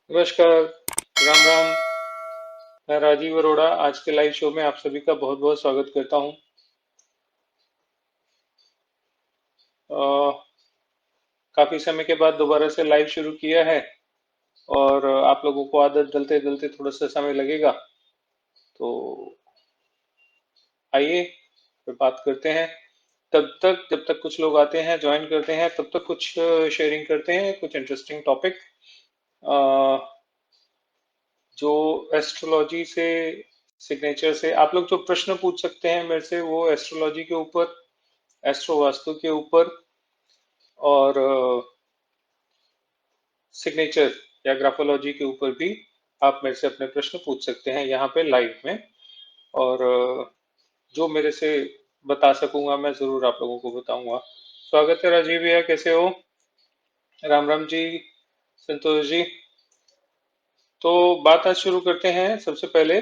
नमस्कार। राम राम। मैं राजीव अरोड़ा आज के लाइव शो में आप सभी का बहुत बहुत स्वागत करता हूं। काफी समय के बाद दोबारा से लाइव शुरू किया है और आप लोगों को आदत डलते डलते थोड़ा सा समय लगेगा, तो आइए फिर बात करते हैं। तब तक जब तक कुछ लोग आते हैं ज्वाइन करते हैं तब तक कुछ शेयरिंग करते हैं, कुछ इंटरेस्टिंग टॉपिक जो एस्ट्रोलॉजी से, सिग्नेचर से आप लोग जो प्रश्न पूछ सकते हैं मेरे से, वो एस्ट्रोलॉजी के ऊपर, एस्ट्रो वास्तु के ऊपर और सिग्नेचर या ग्राफोलॉजी के ऊपर भी आप मेरे से अपने प्रश्न पूछ सकते हैं यहाँ पे लाइव में। और जो मेरे से बता सकूंगा मैं जरूर आप लोगों को बताऊंगा। स्वागत है राजीव भैया, कैसे हो? राम राम जी, संतोष जी। तो बात आज शुरू करते हैं। सबसे पहले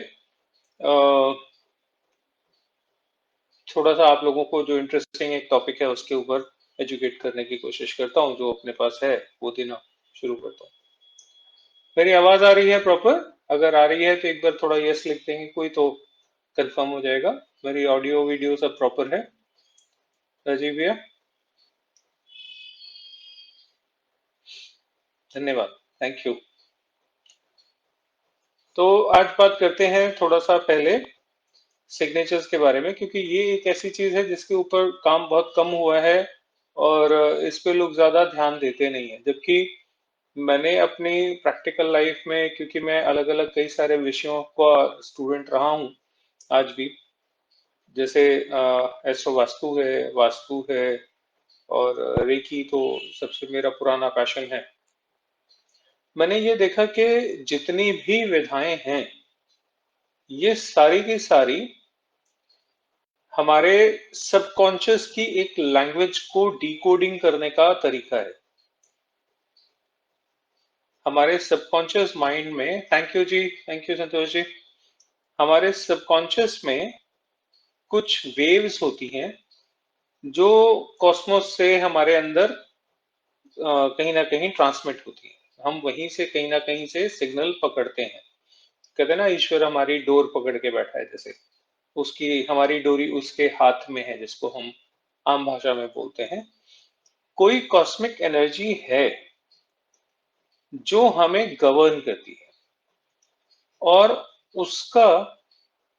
थोड़ा सा आप लोगों को जो इंटरेस्टिंग एक टॉपिक है उसके ऊपर एजुकेट करने की कोशिश करता हूँ, जो अपने पास है वो देना शुरू करता हूँ। मेरी आवाज आ रही है प्रॉपर? अगर आ रही है तो एक बार थोड़ा यस लिख देंगे कोई, तो कंफर्म हो जाएगा। मेरी ऑडियो वीडियो सब प्रॉपर है राजीव भैया? धन्यवाद, थैंक यू। तो आज बात करते हैं थोड़ा सा पहले सिग्नेचर्स के बारे में, क्योंकि ये एक ऐसी चीज है जिसके ऊपर काम बहुत कम हुआ है और इस पे लोग ज्यादा ध्यान देते नहीं है। जबकि मैंने अपनी प्रैक्टिकल लाइफ में, क्योंकि मैं अलग अलग कई सारे विषयों का स्टूडेंट रहा हूँ आज भी, जैसे एस्ट्रो वास्तु है, वास्तु है और रेकी तो सबसे मेरा पुराना पैशन है। मैंने ये देखा कि जितनी भी विधाएं हैं ये सारी की सारी हमारे सबकॉन्शियस की एक लैंग्वेज को डिकोडिंग करने का तरीका है। हमारे सबकॉन्शियस माइंड में, थैंक यू जी, थैंक यू संतोष जी, हमारे सबकॉन्शियस में कुछ वेव्स होती हैं जो कॉस्मोस से हमारे अंदर कहीं ना कहीं ट्रांसमिट होती है। हम वहीं से कहीं ना कहीं से सिग्नल पकड़ते हैं। कहते हैं ना, ईश्वर हमारी डोर पकड़ के बैठा है, जैसे उसकी, हमारी डोरी उसके हाथ में है, जिसको हम आम भाषा में बोलते हैं। कोई कॉस्मिक एनर्जी है जो हमें गवर्न करती है, और उसका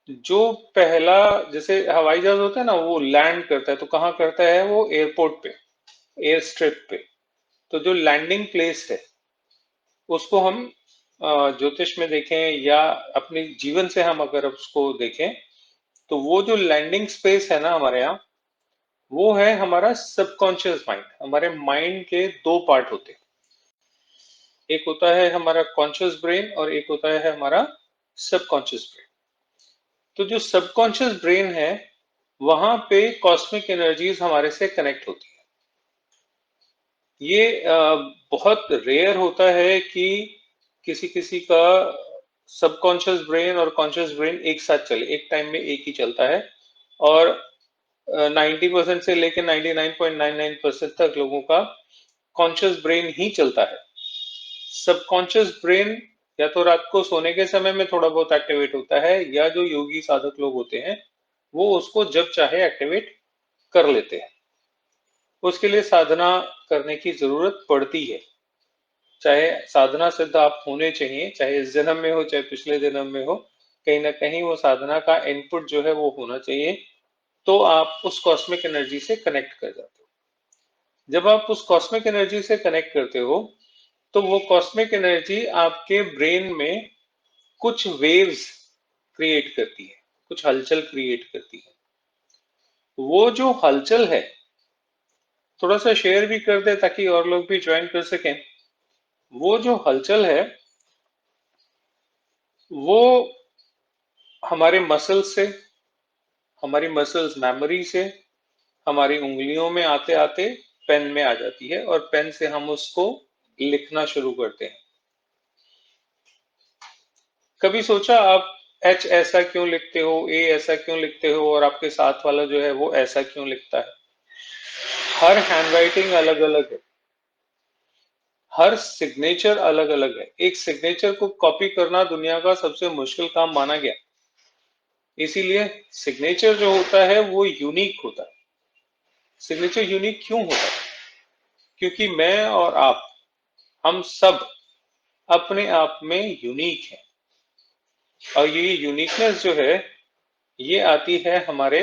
जो पहला, जैसे हवाई जहाज होता है ना, वो लैंड करता है तो कहाँ करता है? वो एयरपोर्ट पे, एयर स्ट्रिप पे। तो जो लैंडिंग प्लेस है उसको हम ज्योतिष में देखें या अपने जीवन से हम अगर उसको देखें, तो वो जो लैंडिंग स्पेस है ना हमारे यहाँ, वो है हमारा सबकॉन्शियस माइंड। हमारे माइंड के दो पार्ट होते हैं, एक होता है हमारा कॉन्शियस ब्रेन और एक होता है हमारा सबकॉन्शियस ब्रेन। तो जो सबकॉन्शियस ब्रेन है, वहां पे कॉस्मिक एनर्जीज हमारे से कनेक्ट होती है। ये बहुत रेयर होता है कि किसी किसी का सबकॉन्शियस ब्रेन और कॉन्शियस ब्रेन एक साथ चले, एक टाइम में एक ही चलता है। और 90% से लेकर 99.99% तक लोगों का कॉन्शियस ब्रेन ही चलता है। सबकॉन्शियस ब्रेन या तो रात को सोने के समय में थोड़ा बहुत एक्टिवेट होता है, या जो योगी साधक लोग होते हैं वो उसको जब चाहे एक्टिवेट कर लेते हैं। उसके लिए साधना करने की जरूरत पड़ती है। चाहे साधना सिद्ध आप होने चाहिए, चाहे इस जन्म में हो चाहे पिछले जन्म में हो, कहीं ना कहीं वो साधना का इनपुट जो है वो होना चाहिए। तो आप उस कॉस्मिक एनर्जी से कनेक्ट कर जाते हो। जब आप उस कॉस्मिक एनर्जी से कनेक्ट करते हो, तो वो कॉस्मिक एनर्जी आपके ब्रेन में कुछ वेव्स क्रिएट करती है, कुछ हलचल क्रिएट करती है। वो जो हलचल है, थोड़ा सा शेयर भी कर दे ताकि और लोग भी ज्वाइन कर सकें। वो जो हलचल है वो हमारे मसल्स से, हमारी मसल्स मेमोरी से, हमारी उंगलियों में आते आते पेन में आ जाती है, और पेन से हम उसको लिखना शुरू करते हैं। कभी सोचा आप एच ऐसा क्यों लिखते हो, ए ऐसा क्यों लिखते हो, और आपके साथ वाला जो है वो ऐसा क्यों लिखता है? हर हैंडराइटिंग अलग अलग है। हर सिग्नेचर अलग अलग है। एक सिग्नेचर को कॉपी करना दुनिया का सबसे मुश्किल काम माना गया। इसीलिए सिग्नेचर जो होता है वो यूनिक होता है। सिग्नेचर यूनिक क्यों होता है? क्योंकि मैं और आप, हम सब अपने आप में यूनिक हैं। और ये यूनिकनेस जो है ये आती है हमारे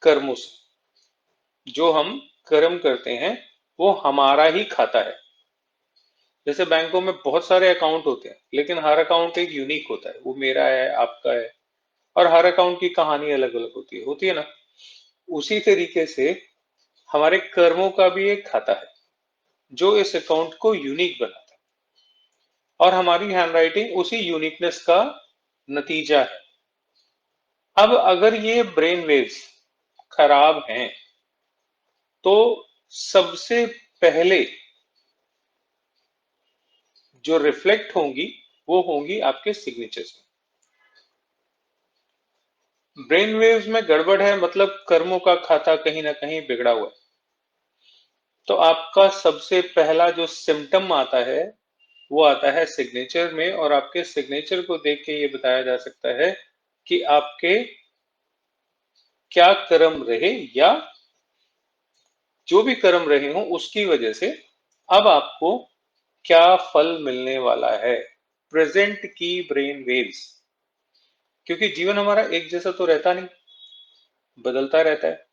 कर्मों से। जो हम कर्म करते हैं वो हमारा ही खाता है। जैसे बैंकों में बहुत सारे अकाउंट होते हैं, लेकिन हर अकाउंट एक यूनिक होता है। वो मेरा है, आपका है, और हर अकाउंट की कहानी अलग अलग होती है ना। उसी तरीके से हमारे कर्मों का भी एक खाता है जो इस अकाउंट को यूनिक बनाता है, और हमारी हैंडराइटिंग उसी यूनिकनेस का नतीजा है। अब अगर ये ब्रेन वेव्स खराब हैं तो सबसे पहले जो रिफ्लेक्ट होंगी वो होंगी आपके सिग्नेचर्स में। ब्रेन वेव्स में गड़बड़ है मतलब कर्मों का खाता कहीं ना कहीं बिगड़ा हुआ है। तो आपका सबसे पहला जो सिम्टम आता है वो आता है सिग्नेचर में, और आपके सिग्नेचर को देख के ये बताया जा सकता है कि आपके क्या कर्म रहे, या जो भी कर्म रहे हो उसकी वजह से अब आपको क्या फल मिलने वाला है। प्रेजेंट की ब्रेन वेव्स, क्योंकि जीवन हमारा एक जैसा तो रहता नहीं, बदलता रहता है।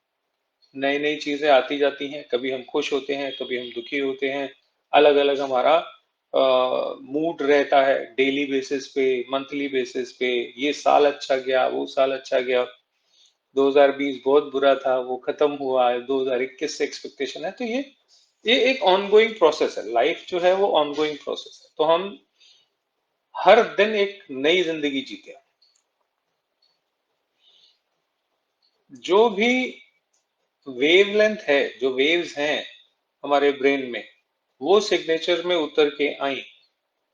नई नई चीजें आती जाती हैं, कभी हम खुश होते हैं, कभी हम दुखी होते हैं। अलग अलग हमारा मूड रहता है, डेली बेसिस पे, मंथली बेसिस पे। ये साल अच्छा गया, वो साल अच्छा गया। 2020 बहुत बुरा था, वो खत्म हुआ है, 2021 से एक्सपेक्टेशन है। तो ये एक ऑनगोइंग प्रोसेस है। लाइफ जो है वो ऑनगोइंग प्रोसेस है। तो हम हर दिन एक नई जिंदगी जीते हैं। जो भी वेवलेंथ है, जो वेव्स हैं हमारे ब्रेन में, वो सिग्नेचर में उतर के आई,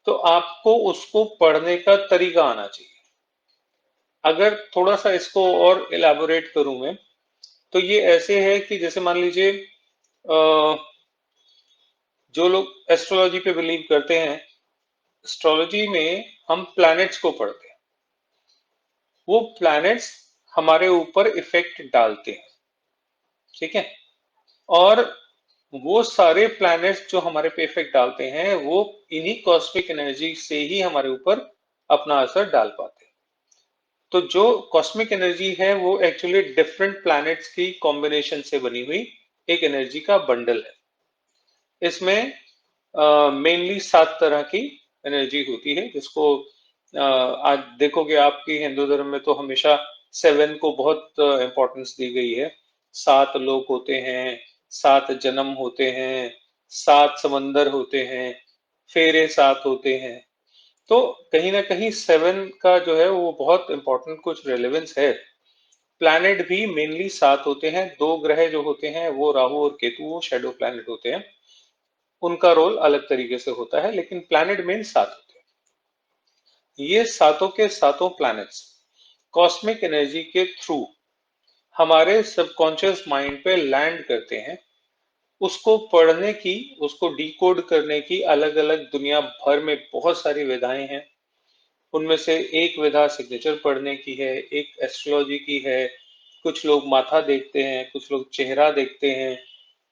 तो आपको उसको पढ़ने का तरीका आना चाहिए। अगर थोड़ा सा इसको और इलाबोरेट करूं मैं, तो ये ऐसे है कि जैसे मान लीजिए जो लोग एस्ट्रोलॉजी पे बिलीव करते हैं, एस्ट्रोलॉजी में हम प्लैनेट्स को पढ़ते हैं। वो प्लैनेट्स हमारे ऊपर इफेक्ट डालते हैं, ठीक है। और वो सारे प्लैनेट्स जो हमारे पे इफेक्ट डालते हैं वो इन्हीं कॉस्मिक एनर्जी से ही हमारे ऊपर अपना असर डाल पाते हैं। तो जो कॉस्मिक एनर्जी है वो एक्चुअली डिफरेंट प्लैनेट्स की कॉम्बिनेशन से बनी हुई एक एनर्जी का बंडल है। इसमें मेनली 7 तरह की एनर्जी होती है, जिसको आज देखोगे आपकी हिंदू धर्म में तो हमेशा 7 को बहुत इम्पोर्टेंस दी गई है। 7 लोक होते हैं, 7 जन्म होते हैं, 7 समंदर होते हैं, फेरे 7 होते हैं। तो कहीं ना कहीं 7 का जो है वो बहुत इंपॉर्टेंट कुछ रेलेवेंस है। प्लैनेट भी मेनली 7 होते हैं। 2 ग्रह जो होते हैं वो राहु और केतु, वो शेडो प्लैनेट होते हैं। उनका रोल अलग तरीके से होता है, लेकिन प्लैनेट मेन 7 होते हैं। ये सातों के सातों प्लैनेट्स कॉस्मिक एनर्जी के थ्रू हमारे सबकॉन्शियस माइंड पे लैंड करते हैं। उसको पढ़ने की, उसको डिकोड करने की अलग अलग दुनिया भर में बहुत सारी विधाएं हैं। उनमें से एक विधा सिग्नेचर पढ़ने की है, एक एस्ट्रोलॉजी की है। कुछ लोग माथा देखते हैं, कुछ लोग चेहरा देखते हैं,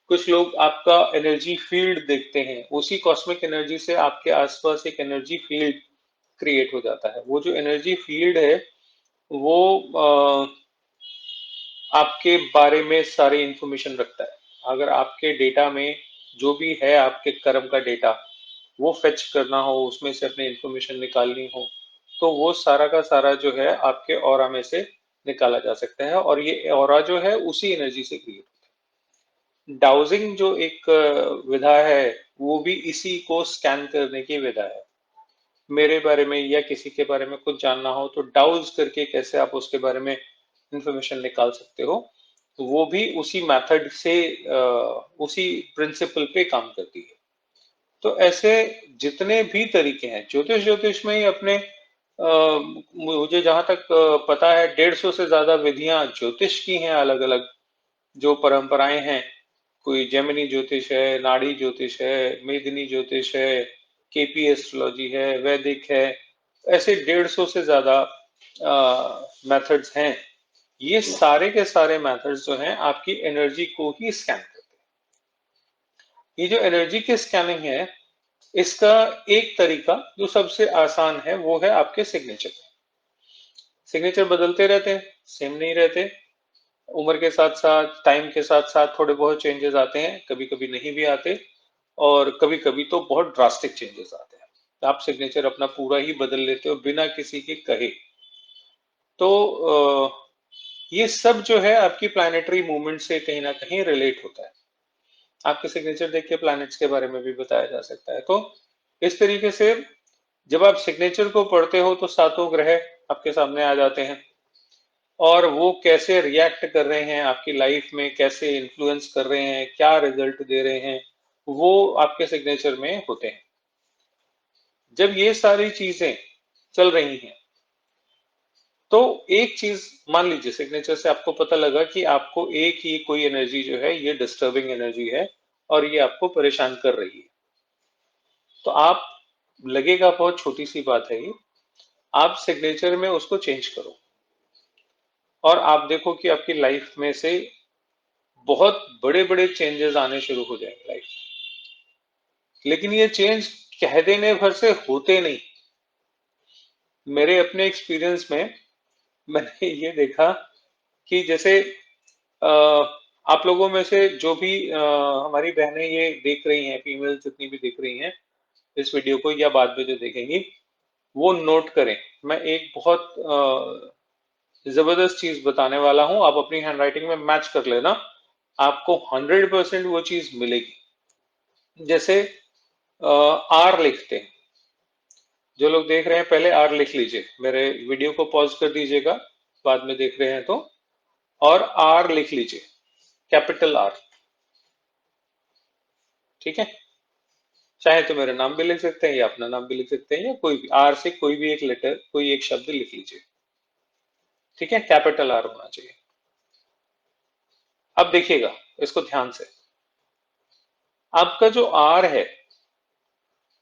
कुछ लोग आपका एनर्जी फील्ड देखते हैं। उसी कॉस्मिक एनर्जी से आपके आसपास एक एनर्जी फील्ड क्रिएट हो जाता है। वो जो एनर्जी फील्ड है वो आपके बारे में सारी इंफॉर्मेशन रखता है। अगर आपके डेटा में जो भी है आपके कर्म का डेटा वो फेच करना हो, उसमें से अपनी इंफॉर्मेशन निकालनी हो, तो वो सारा का सारा जो है आपके ऑरा में से निकाला जा सकता है। और ये ऑरा जो है उसी एनर्जी से क्रिएट होता है। डाउजिंग जो एक विधा है वो भी इसी को स्कैन करने की विधा है। मेरे बारे में या किसी के बारे में कुछ जानना हो तो डाउज करके कैसे आप उसके बारे में इंफॉर्मेशन निकाल सकते हो, तो वो भी उसी मेथड से उसी प्रिंसिपल पे काम करती है। तो ऐसे जितने भी तरीके हैं, ज्योतिष में ही अपने मुझे जहां तक पता है 150 से ज्यादा विधियां ज्योतिष की हैं अलग अलग, जो परंपराएं हैं। कोई जेमिनी ज्योतिष है, नाड़ी ज्योतिष है, मेदिनी ज्योतिष है, केपी एस्ट्रोलॉजी है, वैदिक है, ऐसे 150 से ज्यादा मेथड्स हैं। ये सारे के सारे मेथड्स जो हैं आपकी एनर्जी को ही स्कैन करते हैं। ये जो एनर्जी की स्कैनिंग है, इसका एक तरीका जो सबसे आसान है वो है आपके सिग्नेचर। सिग्नेचर बदलते रहते हैं, सेम नहीं रहते। उम्र के साथ साथ, टाइम के साथ साथ थोड़े बहुत चेंजेस आते हैं, कभी कभी नहीं भी आते, और कभी कभी तो बहुत ड्रास्टिक चेंजेस आते हैं। आप सिग्नेचर अपना पूरा ही बदल लेते हो बिना किसी के कहे। तो ये सब जो है आपकी प्लानिटरी मूवमेंट से कहीं ना कहीं रिलेट होता है। आपके सिग्नेचर देख के प्लैनेट्स के बारे में भी बताया जा सकता है। तो इस तरीके से जब आप सिग्नेचर को पढ़ते हो तो सातों ग्रह आपके सामने आ जाते हैं, और वो कैसे रिएक्ट कर रहे हैं आपकी लाइफ में, कैसे इन्फ्लुएंस कर रहे हैं, क्या रिजल्ट दे रहे हैं, वो आपके सिग्नेचर में होते हैं। जब ये सारी चीजें चल रही हैं तो एक चीज मान लीजिए, सिग्नेचर से आपको पता लगा कि आपको एक ही कोई एनर्जी जो है ये डिस्टर्बिंग एनर्जी है और ये आपको परेशान कर रही है। तो आप, लगेगा बहुत छोटी सी बात है ये, आप सिग्नेचर में उसको चेंज करो और आप देखो कि आपकी लाइफ में से बहुत बड़े बड़े चेंजेस आने शुरू हो जाएंगे लाइफ में। लेकिन ये चेंज कह देने भर से होते नहीं। मेरे अपने एक्सपीरियंस में मैंने ये देखा कि जैसे आप लोगों में से जो भी हमारी बहनें ये देख रही हैं, फीमेल जितनी भी देख रही हैं इस वीडियो को या बाद में जो देखेंगी, वो नोट करें। मैं एक बहुत जबरदस्त चीज बताने वाला हूं, आप अपनी हैंडराइटिंग में मैच कर लेना, आपको 100% वो चीज मिलेगी। जैसे आर लिखते हैं, जो लोग देख रहे हैं पहले आर लिख लीजिए, मेरे वीडियो को पॉज कर दीजिएगा बाद में देख रहे हैं तो, और आर लिख लीजिए, कैपिटल आर। ठीक है, चाहे तो मेरा नाम भी लिख सकते हैं या अपना नाम भी लिख सकते हैं, या कोई भी आर से कोई भी एक लेटर, कोई एक शब्द लिख लीजिए। ठीक है, कैपिटल आर होना चाहिए। अब देखिएगा इसको ध्यान से, आपका जो आर है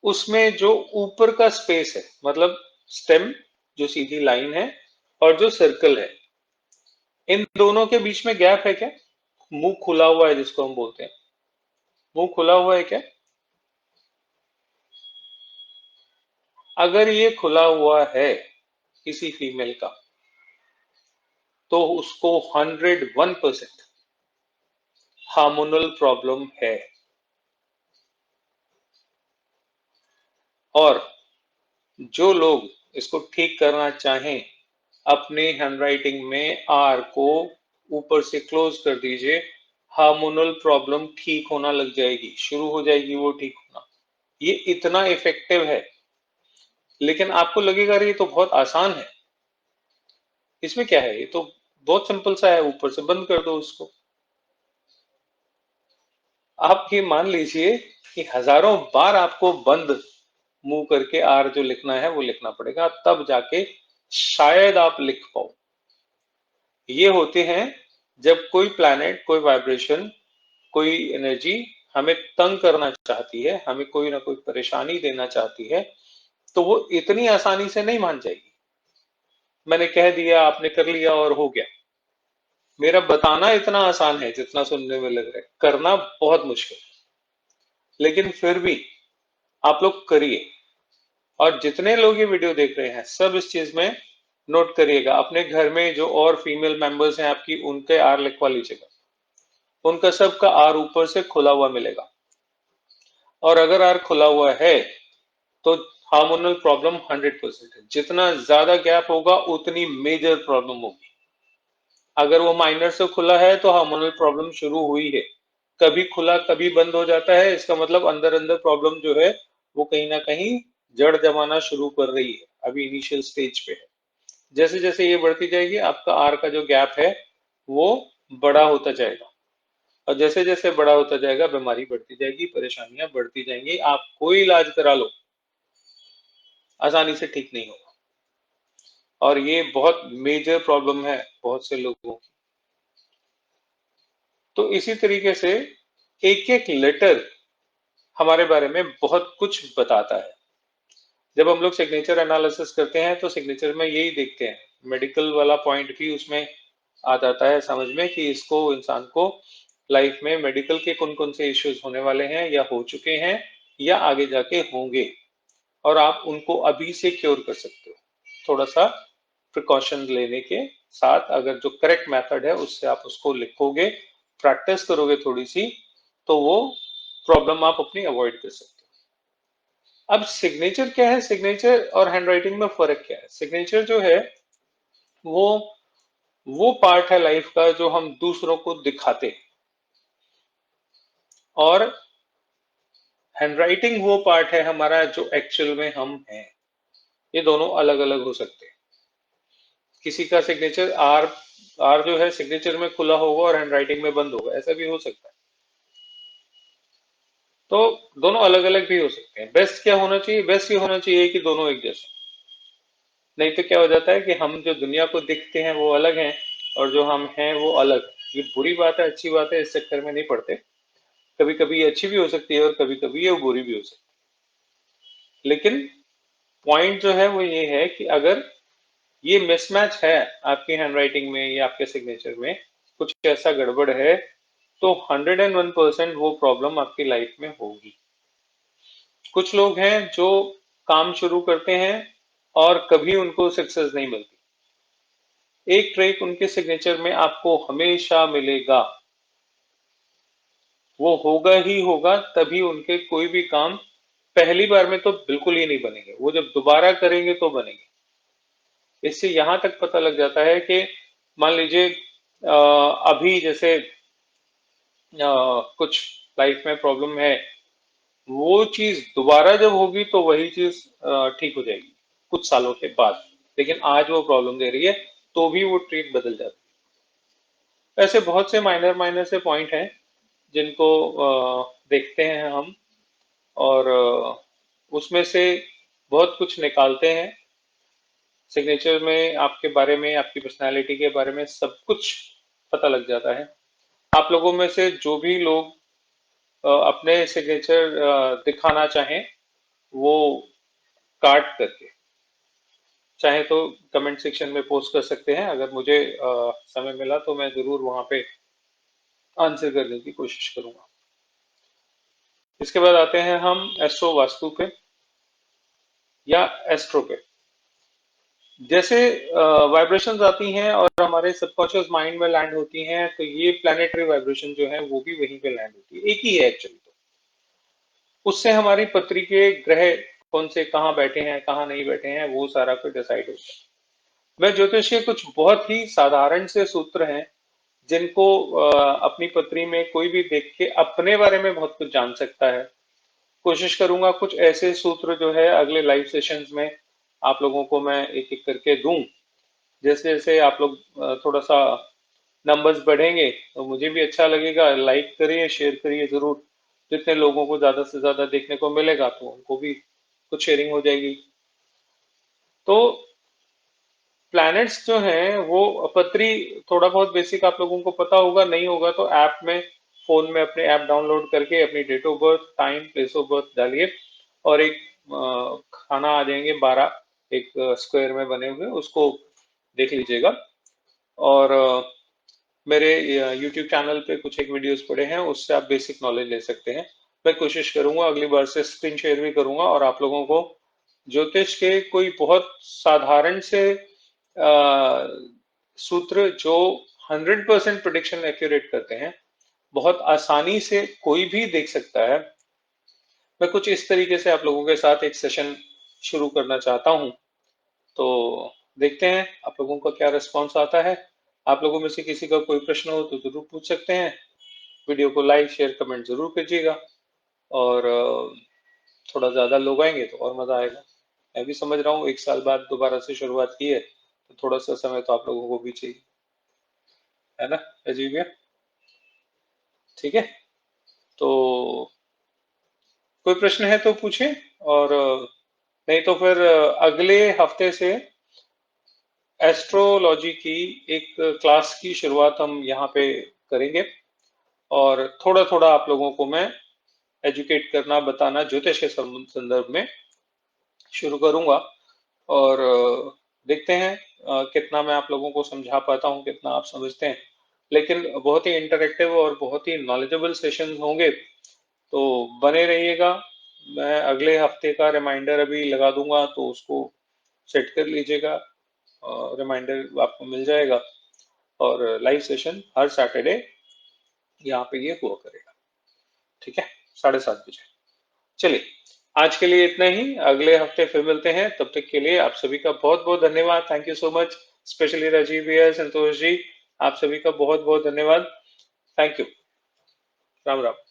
उसमें जो ऊपर का स्पेस है, मतलब स्टेम, जो सीधी लाइन है, और जो सर्कल है, इन दोनों के बीच में गैप है क्या? मुंह खुला हुआ है जिसको हम बोलते हैं, मुंह खुला हुआ है क्या? अगर ये खुला हुआ है किसी फीमेल का, तो उसको 101% हार्मोनल प्रॉब्लम है। और जो लोग इसको ठीक करना चाहें, अपने हैंडराइटिंग में आर को ऊपर से क्लोज कर दीजिए, हार्मोनल प्रॉब्लम ठीक होना लग जाएगी, शुरू हो जाएगी वो ठीक होना। ये इतना इफेक्टिव है। लेकिन आपको लगेगा ये तो बहुत आसान है, इसमें क्या है, ये तो बहुत सिंपल सा है, ऊपर से बंद कर दो उसको। आप ये मान लीजिए कि हजारों बार आपको बंद मुंह करके आर जो लिखना है वो लिखना पड़ेगा, तब जाके शायद आप लिख पाओ। ये होते हैं जब कोई प्लैनेट, कोई वाइब्रेशन, कोई एनर्जी हमें तंग करना चाहती है, हमें कोई ना कोई परेशानी देना चाहती है, तो वो इतनी आसानी से नहीं मान जाएगी। मैंने कह दिया, आपने कर लिया और हो गया। मेरा बताना इतना आसान है जितना सुनने में लग रहा है, करना बहुत मुश्किल। लेकिन फिर भी आप लोग करिए, और जितने लोग ये वीडियो देख रहे हैं सब इस चीज में नोट करिएगा। अपने घर में जो और फीमेल मेंबर्स हैं आपकी, उनके आर लिखवा लीजिएगा, उनका सबका आर ऊपर से खुला हुआ मिलेगा। और अगर आर खुला हुआ है तो हार्मोनल प्रॉब्लम 100% है। जितना ज्यादा गैप होगा उतनी मेजर प्रॉब्लम होगी। अगर वो माइनर से खुला है तो हार्मोनल प्रॉब्लम शुरू हुई है। कभी खुला कभी बंद हो जाता है, इसका मतलब अंदर अंदर प्रॉब्लम जो है वो कहीं ना कहीं जड़ जमाना शुरू कर रही है, अभी इनिशियल स्टेज पे है। जैसे जैसे ये बढ़ती जाएगी, आपका आर का जो गैप है वो बड़ा होता जाएगा, और जैसे जैसे बड़ा होता जाएगा बीमारी बढ़ती जाएगी, परेशानियां बढ़ती जाएंगी। आप कोई इलाज करा लो, आसानी से ठीक नहीं होगा। और ये बहुत मेजर प्रॉब्लम है बहुत से लोगों की। तो इसी तरीके से एक एक लेटर हमारे बारे में बहुत कुछ बताता है। जब हम लोग सिग्नेचर एनालिसिस करते हैं तो सिग्नेचर में यही देखते हैं, मेडिकल वाला पॉइंट भी उसमें आ जाता है समझ में कि इसको इंसान को लाइफ में मेडिकल के कौन कौन से इश्यूज होने वाले हैं या हो चुके हैं या आगे जाके होंगे, और आप उनको अभी से क्योर कर सकते हो थोड़ा सा प्रिकॉशन लेने के साथ। अगर जो करेक्ट मेथड है उससे आप उसको लिखोगे, प्रैक्टिस करोगे थोड़ी सी, तो वो प्रॉब्लम आप अपनी अवॉइड कर सकते हो। अब सिग्नेचर क्या है, सिग्नेचर और हैंडराइटिंग में फर्क क्या है? सिग्नेचर जो है वो वो पार्ट है लाइफ का जो हम दूसरों को दिखाते हैं, और हैंडराइटिंग वो पार्ट है हमारा जो एक्चुअल में हम हैं। ये दोनों अलग अलग हो सकते हैं। किसी का सिग्नेचर आर आर जो है सिग्नेचर में खुला होगा और हैंडराइटिंग में बंद होगा, ऐसा भी हो सकता है। तो दोनों अलग अलग भी हो सकते हैं। बेस्ट क्या होना चाहिए? बेस्ट ये होना चाहिए कि दोनों एक जैसे। नहीं तो क्या हो जाता है कि हम जो दुनिया को दिखते हैं वो अलग हैं और जो हम हैं वो अलग। ये बुरी बात है अच्छी बात है इस चक्कर में नहीं पड़ते। कभी कभी ये अच्छी भी हो सकती है और कभी कभी ये बुरी भी हो सकती है। लेकिन पॉइंट जो है वो ये है कि अगर ये मिसमैच है आपकी हैंडराइटिंग में या आपके सिग्नेचर में, कुछ ऐसा गड़बड़ है, तो 101% वो प्रॉब्लम आपकी लाइफ में होगी। कुछ लोग हैं जो काम शुरू करते हैं और कभी उनको सक्सेस नहीं मिलती। एक ट्रेक उनके सिग्नेचर में आपको हमेशा मिलेगा, वो होगा ही होगा, तभी उनके कोई भी काम पहली बार में तो बिल्कुल ही नहीं बनेंगे, वो जब दोबारा करेंगे तो बनेंगे। इससे यहां तक पता लग जाता है कि मान लीजिए अभी जैसे कुछ लाइफ में प्रॉब्लम है, वो चीज दोबारा जब होगी तो वही चीज ठीक हो जाएगी कुछ सालों के बाद। लेकिन आज वो प्रॉब्लम दे रही है तो भी वो ट्रीट बदल जाती है। ऐसे बहुत से माइनर माइनर से पॉइंट हैं जिनको देखते हैं हम, और उसमें से बहुत कुछ निकालते हैं। सिग्नेचर में आपके बारे में, आपकी पर्सनालिटी के बारे में सब कुछ पता लग जाता है। आप लोगों में से जो भी लोग अपने सिग्नेचर दिखाना चाहें, वो काट करके चाहे तो कमेंट सेक्शन में पोस्ट कर सकते हैं। अगर मुझे समय मिला तो मैं जरूर वहां पे आंसर करने की कोशिश करूंगा। इसके बाद आते हैं हम एस्ट्रो वास्तु पे या एस्ट्रो पे। जैसे वाइब्रेशंस आती हैं और हमारे सबकॉन्शियस माइंड में लैंड होती हैं, तो ये प्लानिटरी वाइब्रेशन जो है वो भी वहीं पे लैंड होती है, एक ही है एक्चुअली। तो उससे हमारी पृथ्वी के ग्रह कौन से कहाँ बैठे हैं कहाँ नहीं बैठे हैं वो सारा कुछ डिसाइड होता है। मैं ज्योतिष के कुछ बहुत ही साधारण से सूत्र हैं जिनको अपनी पत्री में कोई भी देख के अपने बारे में बहुत कुछ जान सकता है। कोशिश करूंगा कुछ ऐसे सूत्र जो है अगले लाइव सेशंस में आप लोगों को मैं एक एक करके दूं। जैसे जैसे आप लोग थोड़ा सा नंबर्स बढ़ेंगे तो मुझे भी अच्छा लगेगा। लाइक करिए, शेयर करिए जरूर। जितने लोगों को ज्यादा से ज्यादा देखने को मिलेगा तो उनको भी कुछ शेयरिंग हो जाएगी। तो प्लैनेट्स जो हैं वो पत्री थोड़ा बहुत बेसिक आप लोगों को पता होगा, नहीं होगा तो ऐप में, फोन में अपने ऐप डाउनलोड करके अपनी date of birth, time, place of birth डालिए और एक खाना आ जाएंगे 12 एक स्क्वायर में बने हुए, उसको देख लीजिएगा। और मेरे यूट्यूब चैनल पे कुछ एक वीडियोस पड़े हैं, उससे आप बेसिक नॉलेज ले सकते हैं। मैं कोशिश करूंगा अगली बार से स्क्रीन शेयर भी करूंगा और आप लोगों को ज्योतिष के कोई बहुत साधारण से सूत्र जो 100% प्रिडिक्शन एक्यूरेट करते हैं, बहुत आसानी से कोई भी देख सकता है। मैं कुछ इस तरीके से आप लोगों के साथ एक सेशन शुरू करना चाहता हूं। तो देखते हैं आप लोगों का क्या रिस्पॉन्स आता है। आप लोगों में से किसी का कोई प्रश्न हो तो जरूर पूछ सकते हैं। वीडियो को लाइक शेयर कमेंट जरूर कीजिएगा, और थोड़ा ज्यादा लोग आएंगे तो और मजा आएगा। मैं भी समझ रहा हूँ 1 साल बाद दोबारा से शुरुआत की है तो थोड़ा सा समय तो आप लोगों को भी चाहिए, है ना अजीब भैया? ठीक है, तो कोई प्रश्न है तो पूछें, और नहीं तो फिर अगले हफ्ते से एस्ट्रोलॉजी की एक क्लास की शुरुआत हम यहाँ पे करेंगे। और थोड़ा थोड़ा आप लोगों को मैं एजुकेट करना, बताना ज्योतिष के संदर्भ में शुरू करूंगा। और देखते हैं कितना मैं आप लोगों को समझा पाता हूँ, कितना आप समझते हैं। लेकिन बहुत ही इंटरेक्टिव और बहुत ही नॉलेजेबल सेशन होंगे, तो बने रहिएगा। मैं अगले हफ्ते का रिमाइंडर अभी लगा दूंगा, तो उसको सेट कर लीजिएगा, रिमाइंडर आपको मिल जाएगा। और लाइव सेशन हर सैटरडे यहाँ पे ये हुआ करेगा, ठीक है, 7:30 बजे। चलिए, आज के लिए इतना ही, अगले हफ्ते फिर मिलते हैं। तब तक के लिए आप सभी का बहुत बहुत धन्यवाद। Thank you so much, specially Rajiv भैया, संतोष जी, आप सभी का बहुत बहुत धन्यवाद। Thank you. राम राम।